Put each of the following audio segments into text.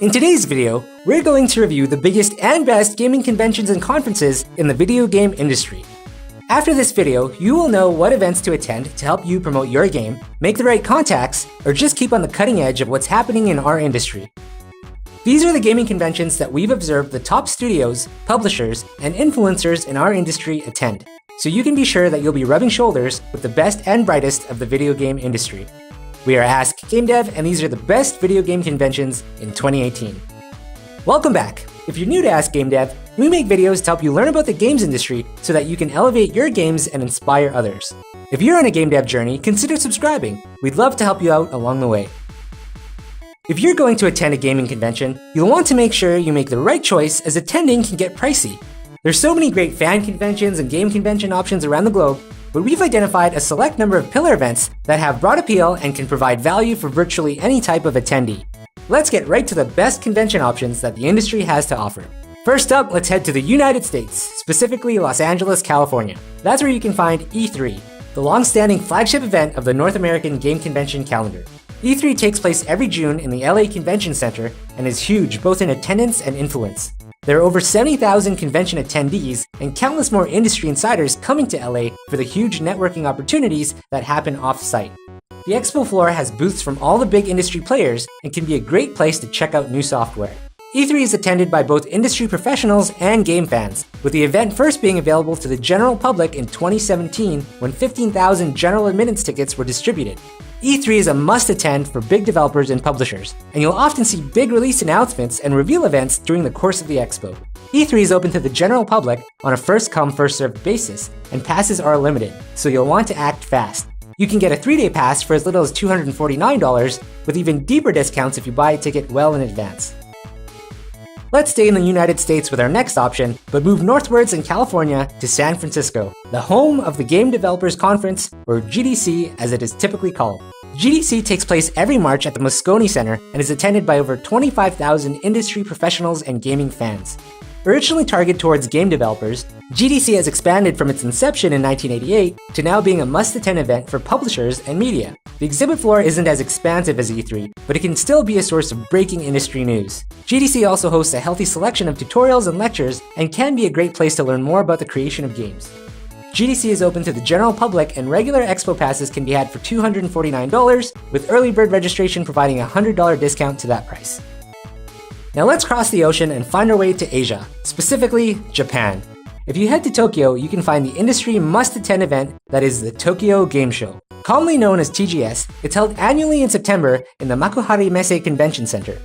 In today's video, we're going to review the biggest and best gaming conventions and conferences in the video game industry. After this video, you will know what events to attend to help you promote your game, make the right contacts, or just keep on the cutting edge of what's happening in our industry. These are the gaming conventions that we've observed the top studios, publishers, and influencers in our industry attend, so you can be sure that you'll be rubbing shoulders with the best and brightest of the video game industry. We are Ask GameDev, and these are the best video game conventions in 2018. Welcome back! If you're new to Ask GameDev, we make videos to help you learn about the games industry so that you can elevate your games and inspire others. If you're on a game dev journey, consider subscribing. We'd love to help you out along the way. If you're going to attend a gaming convention, you'll want to make sure you make the right choice, as attending can get pricey. There's so many great fan conventions and game convention options around the globe, but we've identified a select number of pillar events that have broad appeal and can provide value for virtually any type of attendee. Let's get right to the best convention options that the industry has to offer. First up, let's head to the United States, specifically Los Angeles, California. That's where you can find E3, the long-standing flagship event of the North American game convention calendar. E3 takes place every June in the LA Convention Center and is huge both in attendance and influence. There are over 70,000 convention attendees and countless more industry insiders coming to LA for the huge networking opportunities that happen off-site. The expo floor has booths from all the big industry players and can be a great place to check out new software. E3 is attended by both industry professionals and game fans, with the event first being available to the general public in 2017 when 15,000 general admittance tickets were distributed. E3 is a must-attend for big developers and publishers, and you'll often see big release announcements and reveal events during the course of the expo. E3 is open to the general public on a first-come, first-served basis, and passes are limited, so you'll want to act fast. You can get a 3-day pass for as little as $249, with even deeper discounts if you buy a ticket well in advance. Let's stay in the United States with our next option, but move northwards in California to San Francisco, the home of the Game Developers Conference, or GDC as it is typically called. GDC takes place every March at the Moscone Center and is attended by over 25,000 industry professionals and gaming fans. Originally targeted towards game developers, GDC has expanded from its inception in 1988 to now being a must-attend event for publishers and media. The exhibit floor isn't as expansive as E3, but it can still be a source of breaking industry news. GDC also hosts a healthy selection of tutorials and lectures and can be a great place to learn more about the creation of games. GDC is open to the general public, and regular expo passes can be had for $249, with early bird registration providing a $100 discount to that price. Now let's cross the ocean and find our way to Asia, specifically Japan. If you head to Tokyo, you can find the industry must-attend event that is the Tokyo Game Show. Commonly known as TGS, it's held annually in September in the Makuhari Messe Convention Center.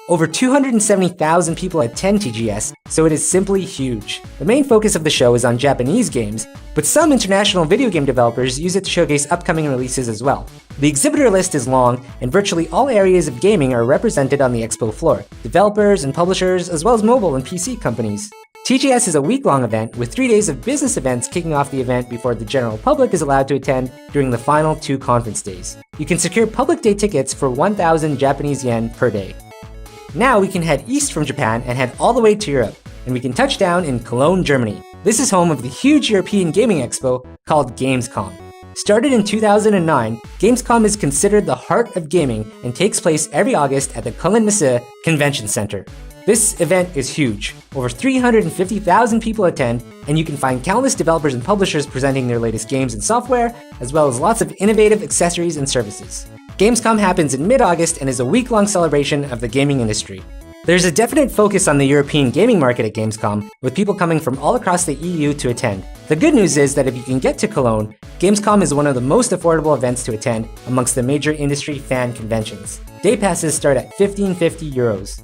Over 270,000 people attend TGS, so it is simply huge. The main focus of the show is on Japanese games, but some international video game developers use it to showcase upcoming releases as well. The exhibitor list is long, and virtually all areas of gaming are represented on the expo floor, developers and publishers, as well as mobile and PC companies. TGS is a week-long event with 3 days of business events kicking off the event before the general public is allowed to attend during the final 2 conference days. You can secure public day tickets for 1,000 Japanese yen per day. Now we can head east from Japan and head all the way to Europe, and we can touch down in Cologne, Germany. This is home of the huge European gaming expo called Gamescom. Started in 2009, Gamescom is considered the heart of gaming and takes place every August at the Cologne Messe Convention Center. This event is huge. Over 350,000 people attend, and you can find countless developers and publishers presenting their latest games and software, as well as lots of innovative accessories and services. Gamescom happens in mid-August and is a week-long celebration of the gaming industry. There's a definite focus on the European gaming market at Gamescom, with people coming from all across the EU to attend. The good news is that if you can get to Cologne, Gamescom is one of the most affordable events to attend amongst the major industry fan conventions. Day passes start at €1550.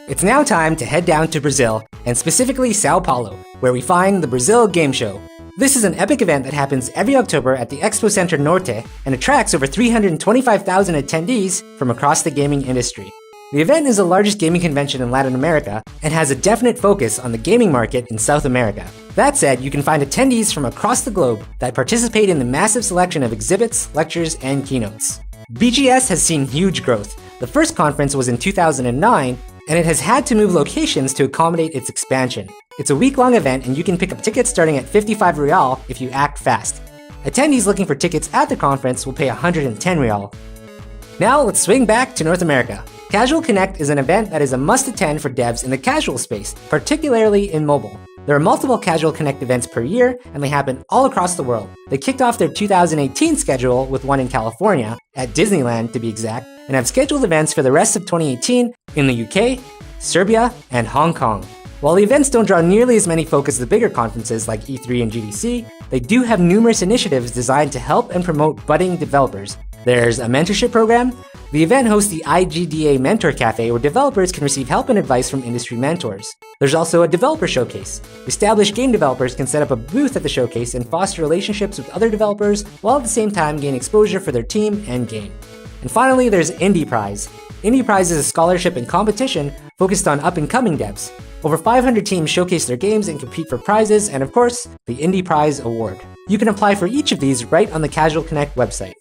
It's now time to head down to Brazil, and specifically Sao Paulo, where we find the Brazil Game Show. This is an epic event that happens every October at the Expo Center Norte and attracts over 325,000 attendees from across the gaming industry. The event is the largest gaming convention in Latin America and has a definite focus on the gaming market in South America. That said, you can find attendees from across the globe that participate in the massive selection of exhibits, lectures, and keynotes. BGS has seen huge growth. The first conference was in 2009, and it has had to move locations to accommodate its expansion. It's a week-long event, and you can pick up tickets starting at 55 Real if you act fast. Attendees looking for tickets at the conference will pay 110 Real. Now let's swing back to North America. Casual Connect is an event that is a must-attend for devs in the casual space, particularly in mobile. There are multiple Casual Connect events per year, and they happen all across the world. They kicked off their 2018 schedule with one in California, at Disneyland to be exact, and have scheduled events for the rest of 2018 in the UK, Serbia, and Hong Kong. While the events don't draw nearly as many folk as the bigger conferences like E3 and GDC, they do have numerous initiatives designed to help and promote budding developers. There's a mentorship program. The event hosts the IGDA Mentor Cafe, where developers can receive help and advice from industry mentors. There's also a developer showcase. Established game developers can set up a booth at the showcase and foster relationships with other developers, while at the same time gain exposure for their team and game. And finally, there's Indie Prize. Indie Prize is a scholarship and competition focused on up-and-coming devs. Over 500 teams showcase their games and compete for prizes, and of course, the Indie Prize Award. You can apply for each of these right on the Casual Connect website.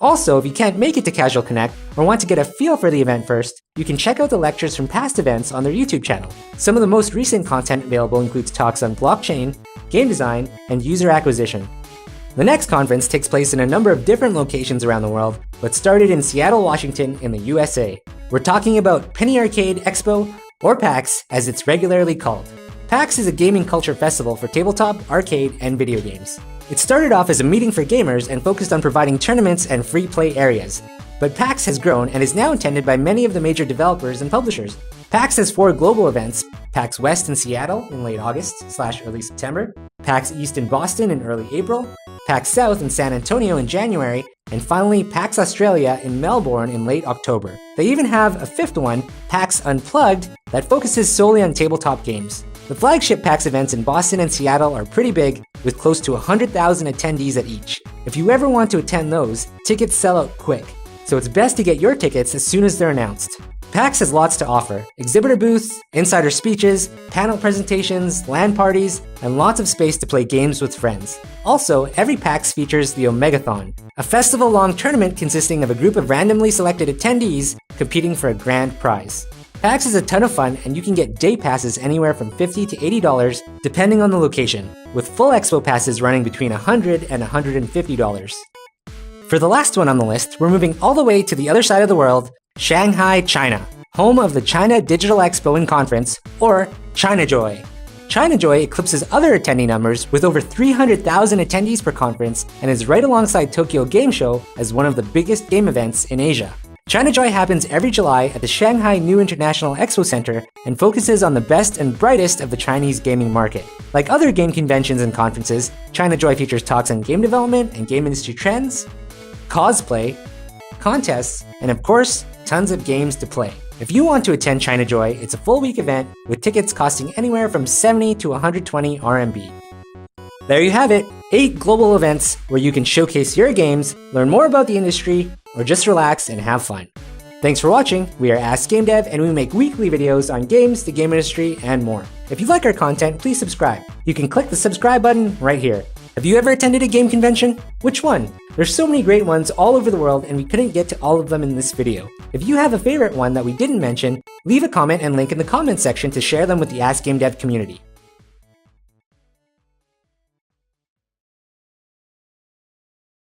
Also, if you can't make it to Casual Connect or want to get a feel for the event first, you can check out the lectures from past events on their YouTube channel. Some of the most recent content available includes talks on blockchain, game design, and user acquisition. The next conference takes place in a number of different locations around the world, but started in Seattle, Washington in the USA. We're talking about Penny Arcade Expo, or PAX as it's regularly called. PAX is a gaming culture festival for tabletop, arcade, and video games. It started off as a meeting for gamers and focused on providing tournaments and free play areas. But PAX has grown and is now attended by many of the major developers and publishers. PAX has 4 global events: PAX West in Seattle in late August/early September, PAX East in Boston in early April, PAX South in San Antonio in January, and finally PAX Australia in Melbourne in late October. They even have a 5th one, PAX Unplugged, that focuses solely on tabletop games. The flagship PAX events in Boston and Seattle are pretty big, with close to 100,000 attendees at each. If you ever want to attend those, tickets sell out quick, so it's best to get your tickets as soon as they're announced. PAX has lots to offer: exhibitor booths, insider speeches, panel presentations, LAN parties, and lots of space to play games with friends. Also, every PAX features the Omegathon, a festival-long tournament consisting of a group of randomly selected attendees competing for a grand prize. PAX is a ton of fun, and you can get day passes anywhere from $50 to $80 depending on the location, with full expo passes running between $100 and $150. For the last one on the list, we're moving all the way to the other side of the world, Shanghai, China, home of the China Digital Expo and Conference, or ChinaJoy. ChinaJoy eclipses other attendee numbers with over 300,000 attendees per conference and is right alongside Tokyo Game Show as one of the biggest game events in Asia. ChinaJoy happens every July at the Shanghai New International Expo Center and focuses on the best and brightest of the Chinese gaming market. Like other game conventions and conferences, ChinaJoy features talks on game development and game industry trends, cosplay, contests, and of course, tons of games to play. If you want to attend ChinaJoy, it's a full-week event with tickets costing anywhere from 70 to 120 RMB. There you have it, 8 global events where you can showcase your games, learn more about the industry, or just relax and have fun. Thanks for watching. We are Ask GameDev, and we make weekly videos on games, the game industry, and more. If you like our content, please subscribe. You can click the subscribe button right here. Have you ever attended a game convention? Which one? There's so many great ones all over the world, and we couldn't get to all of them in this video. If you have a favorite one that we didn't mention, leave a comment and link in the comment section to share them with the Ask GameDev community.